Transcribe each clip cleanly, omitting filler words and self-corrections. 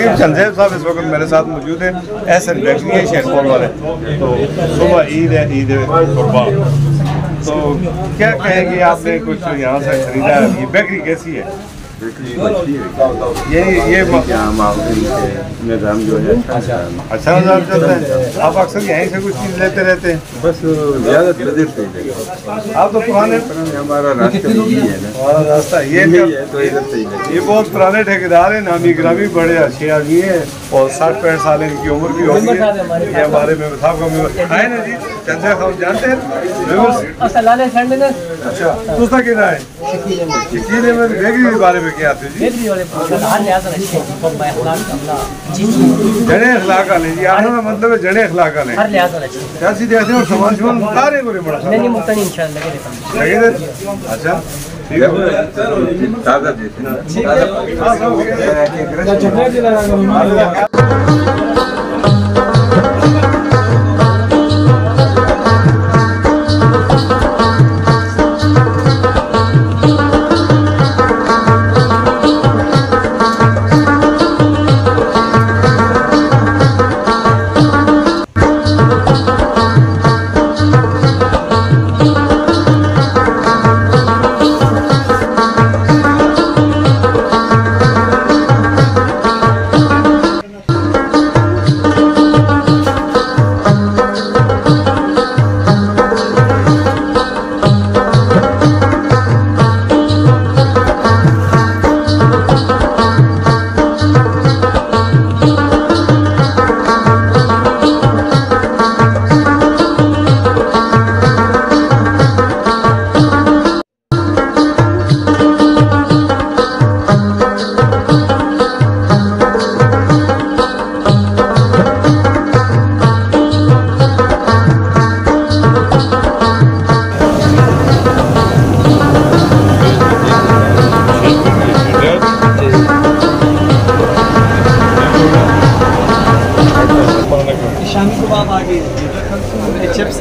रकीब चंद साहब इस वक्त मेरे साथ मौजूद है। ऐसे बेकरी है शेरपुर वाले। तो सुबह ईद है, ईद कुर्बान। तो क्या कहेंगे, आपने कुछ यहाँ से खरीदा है, ये बेकरी कैसी है? ये निज़ाम जो है अच्छा निज़ाम चलता है। आप अक्सर यहीं से कुछ चीज़ लेते रहते हैं? बस ज़्यादा आप तो पुराने, हमारा रास्ता यही है ना, हमारा रास्ता ये है, तो इधर से ही। ये बहुत पुराने ठेकेदार हैं, नामी गिरामी, बड़े अच्छे आदमी हैं और 60-65 साल इनकी उम्र भी होगी है। ये हमारे में साहब का आए ना जी, चंदा साहब जानते हैं? अच्छा, दूसरा कहना है शकील अहमद बेकरी के बारे में क्या आते जी? जने अखलाक वाले जी, आपका मतलब है जने अखलाक वाले। क्या सीधे ऐसे और सामान सामान सारे को बड़ा नहीं मुक्ता नहीं इंशाल्लाह लगे लगे। अच्छा ठीक है, ताजा देते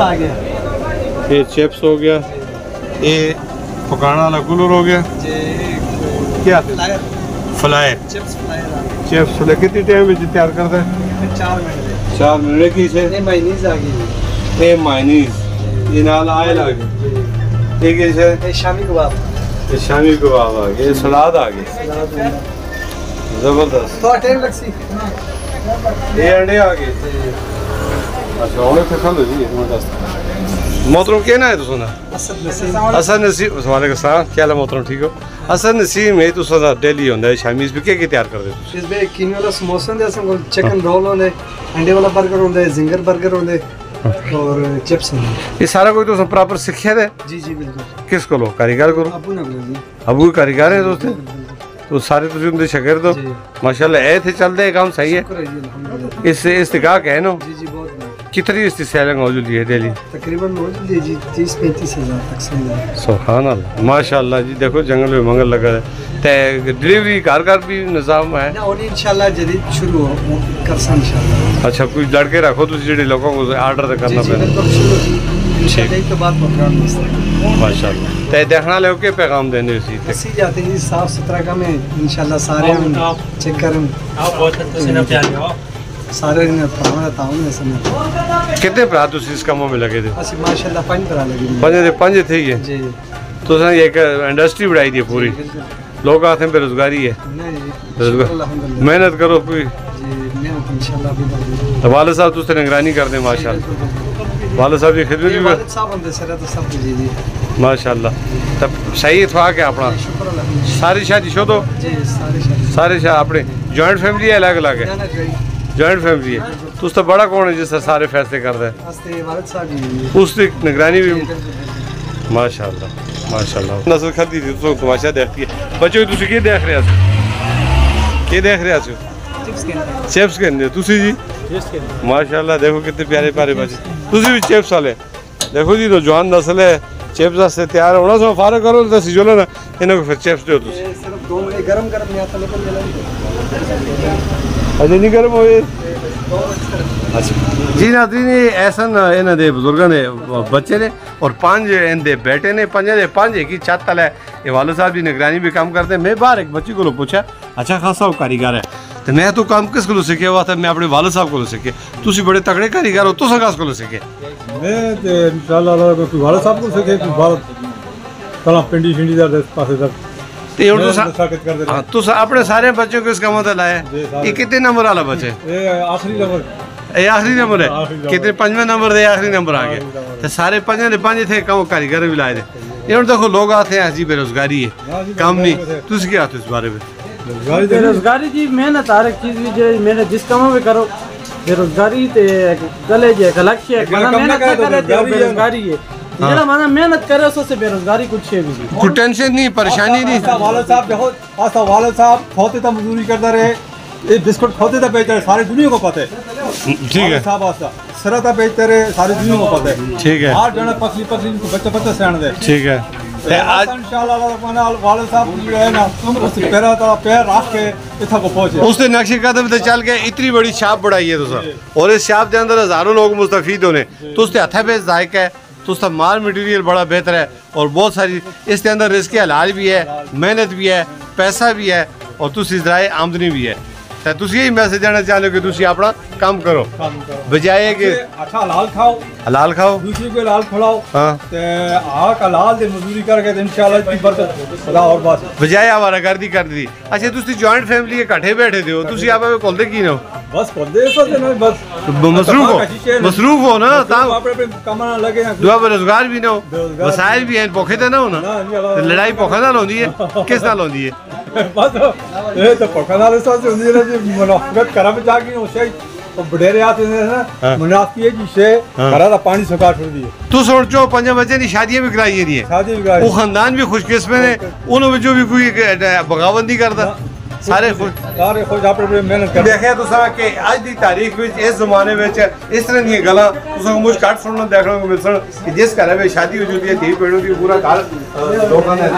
आ गया। ये चिप्स हो गया, ये पकाना वाला कूलर हो गया, क्या फ्लायर चिप्स फ्लायर कितनी टाइम में तैयार करते हैं? 4 मिनट की से मायनीज आ गई। ये मायनीज, ये नाल आयल आ गई। ठीक है सर, शामी कबाब, ये शामी कबाब आ गए, सलाद आ गए, जबरदस्त। तो टाइम लगसी, ये अंडे आ गए। अच्छा और खलो जी मोहतरम कहना है तुसा असद नसीम वालेकुम सलाम, क्या हाल है मोहतरम, ठीक हो? असद नसीम है तुसा डेली होंदा है शामीज भी क्या तैयार करदे तुसी? इस बे कीने वाला समोसा होंदे, असन को चिकन रोल होंदे, अंडे वाला बर्गर होंदे, जिंगर बर्गर होंदे और चिप्स होंदे। ये सारा कोई तुसा प्रॉपर सीखया है? जी जी बिल्कुल। किस को लो कारीगर को? अबू ने जी, अबू कारीगर है दोस्त, तो सारे तुसी उनके शागिर्द हो माशाल्लाह। ए थे चलदे है काम सही है, इससे इस्तिकाक है ना? जी जी बहुत। कितनी इसकी सेलिंग मौजूद है डेली? तकरीबन मौजूद है जी 30-35 हज़ार तक सेल। सुभान अल्लाह माशाल्लाह जी। देखो जंगल में मंगल लगा है, ते डिलीवरी घर भी निज़ाम है ना? और इंशाल्लाह जल्द शुरू हो कर सा इंशाल्लाह। अच्छा कोई लड़के रखो तुम जो लोगों को ऑर्डर करना पड़ेगा? ठीक तो बात माशाल्लाह। ते देखना ले के पैगाम देने उसी जाते हैं साफ सुथरा काम है इंशाल्लाह। सारे हम चेक करें सारे कितने भरा इस कामों में लगे थे? माशाल्लाह 5 भरा लगे। 5 थे ये जी। तो एक इंडस्ट्री बढ़ाई थी पूरी, लोग आते हैं बेरोजगारी है, मेहनत करो कोई तो वाले साहब तुझसे निगरानी कर दे माशाल्लाह। वाले साहब की खिदमत भी माशाल्लाह। तब सही इतफाक है अपना, सारी शादी शो तो सारे अपने जॉइंट फैमिली है, अलग अलग है? जॉइंट फैमिली है। तो उससे बड़ा कौन है जिससे सारे फैसले करता है? उसकी निगरानी भी माशाल्लाह माशाल्लाह। नस्ल खदी थी तो तमाशा देखती है बच्चों तुम क्या देख रहे हो? क्या देख रहे हो? चिप्स कहते तुसी जी माशाल्लाह। देखो कितने प्यारे प्यारे बच्चे, तुसी भी चिप्स वाले देखो जी। तो जवान नस्ल है, चिप्स से तैयार होना सो फारग करो तो सिजोला ना इन्हें फिर चिप्स दो तुसी। गरम गरम नहीं आता अजे नहीं गर्म हो। अच्छा जी नाज़रीन, ऐसा इन्हों के बुजुर्गों ने बच्चे ने और 5 इनके बेटे ने, 5 एक ही छत तल है। ये वाले साहब की निगरानी भी काम करते हैं। मैं बाहर एक बच्ची को पूछा, अच्छा खासा वो कारीगर है, तो तो मैं तो काम किस को सीखे हुआ था, मैं अपने वालिद साहब को सीखे। तुसी बड़े तगड़े कारीगर हो, तुसा किस को सीखे? मैं ते इंशाल्लाह वालिद साहब को सीखे, भारत तला पिंडी शिंडी दा पासे तक ते और तुसा अपने सारे बच्चों को इस काम में लाया। ये कितने नंबर वाला बच्चे? ये आखिरी नंबर, ये आखिरी नंबर है। कितने? 5वें नंबर दे आखिरी नंबर आ गए। तो सारे 5 दे 5 थे काम कारीगर भी लाए थे। ये देखो लोग आते हैं जी बेरोजगारी है, काम नहीं। तुझ क्या आते इस बारे में? बेरोजगारी जी मेहनत हर एक चीज भी जो मेहनत जिस काम में करो, बेरोजगारी ते गले जे लक्ष्य है, मेहनत करे तो बेरोजगारी है। जेड़ा माना मेहनत करे उससे बेरोजगारी कुछ है भी नहीं, कोई टेंशन नहीं, परेशानी नहीं। वालिद साहब देखो, आसा वालिद साहब खोते ता मजदूरी करते रहे, ये बिस्कुट खोते ता बेचते रहे, सारी दुनिया को पता है। ठीक है साहब आसा सरता बेचते रहे, सारी दुनिया को पता है। ठीक है, हर जने पतली पतली बच्चे बच्चे सेण दे। ठीक है। आज इंशाल्लाह वालिद साहब जो है ना, उस पैरा ता पैर रख के इथा को पहुंचे। उसने नक्शे कदम ते चल के इतनी बड़ी छाप बढ़ाई है तुसा, और इस छाप के अंदर हजारों लोग मुस्तफीद होने। तो उसके हथा पे जायका है, तो उसका माल मटेरियल बड़ा बेहतर है, और बहुत सारी इसके अंदर रिस्क हलाल भी है, मेहनत भी है, पैसा भी है, और तुसी ज़राए आमदनी भी है। तो तुसी यही मैसेज देना चाहते हो कि तुसी अपना काम करो, बजाय कि अच्छा हलाल खाओ, हलाल खाओ, दूसरे को हलाल खिलाओ। हाँ, ते आक हलाल दे मजदूरी करके तो इंशाल्लाह इतनी बरकत खुदा और बस बजाय आवारा गर्दी कर दी। अच्छा तुसी जॉइंट फैमिली के इकट्ठे बैठे थे हो, तुसी आप कोलदे की हो? बस खुदे तो नहीं, बस मसरूफ हो ना, ता अपने काम ना लगे ना, दुआ बेरोजगार भी ना हो, वसाइल भी हैं, भूखे तो ना हो ना। लड़ाई भूखा नाल होंदी है, किस नाल होंदी है? बस ये तो भूखा नाल सोच होंदी है जी, मुनाफिकत करा में जाके उसे और बडेरे आते हैं ना, मुनाफिकी है जिसे घरा दा पानी सुखा छोड़ दिए। तू सोचो 5 बच्चे की शादियां भी कराई नहीं है, शादी भी कराई, वो खानदान भी खुशकिस्मत है, उन्होंने जो भी कोई बगावत नहीं करता, सारे खुश अपने मेहनत कर। देखिए तुसा कि आज की तारीख में इस जमाने में इस तरह दी गल्लां तुसा मुझ घट सुनने देखने को मिल सन कि जिस घर में शादी हो चुकी है, धी पेड़ों की पूरा घर लोगों ने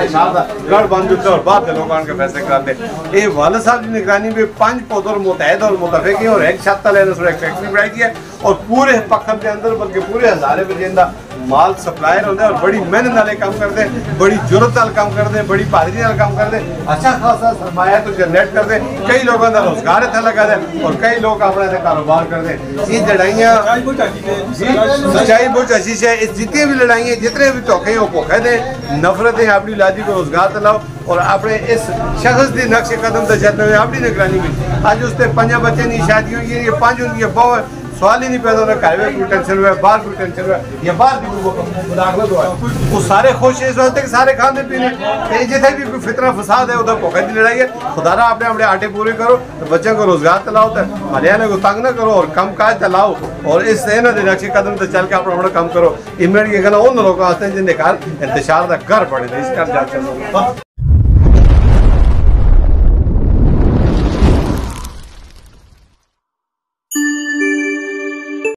गढ़ बांध देते और बाद में लोगों के फैसले कराते। ये वालिद साहब की निगरानी में 5 पौधों मुतहद और मुतफिक है, और एक छत लेने से एक फैक्ट्री बनाई गई है, और पूरे पखर के अंदर बल्कि पूरे हजारे में जिंदा माल सप्लायर होते हैं, और बड़ी मेहनत वाले काम करते हैं, बड़ी जरूरत वाले काम करते हैं, बड़ी बहादुरी वाले काम करते हैं। अच्छा खासा सरमाया तो जनरेट करते हैं, कई लोगों का रोजगार इतना लगा है, और कई लोग अपना कारोबार करते हैं। ये लड़ाइयाँ सच्चाई बहुत अच्छी है। इस जितनी भी लड़ाइयाँ, जितने भी धोखे हो भूखे ने नफरतें, अपनी लादी को रोजगार दिलाओ, और अपने इस शख्स के नक्शे कदम से चलते हुए अपनी निगरानी में आज उसने 5 बच्चे की शादी हुई है, ये 5 उनकी बहुत सवाल ही नहीं पैदा होना, घर में कोई टेंशन हुआ, बाहर कोई टेंशन हुआ, या बाहर भी दाखिल हुआ, वो सारे खुश है इस वजह कि सारे खाने पीने। जितने भी कोई फितना फसाद है उधर भूखे की लड़ाई है। खुदारा अपने अपने आटे पूरे करो, तो बच्चों को रोजगार दिलाओ, तो हरियाणा को तंग ना करो, और कम काज दिलाओ, और इस नक्शे कदम से चल के अपना काम करो। इमेड की गल उन लोगों जिन्हें घर इंतशार का घर पड़े, इस घर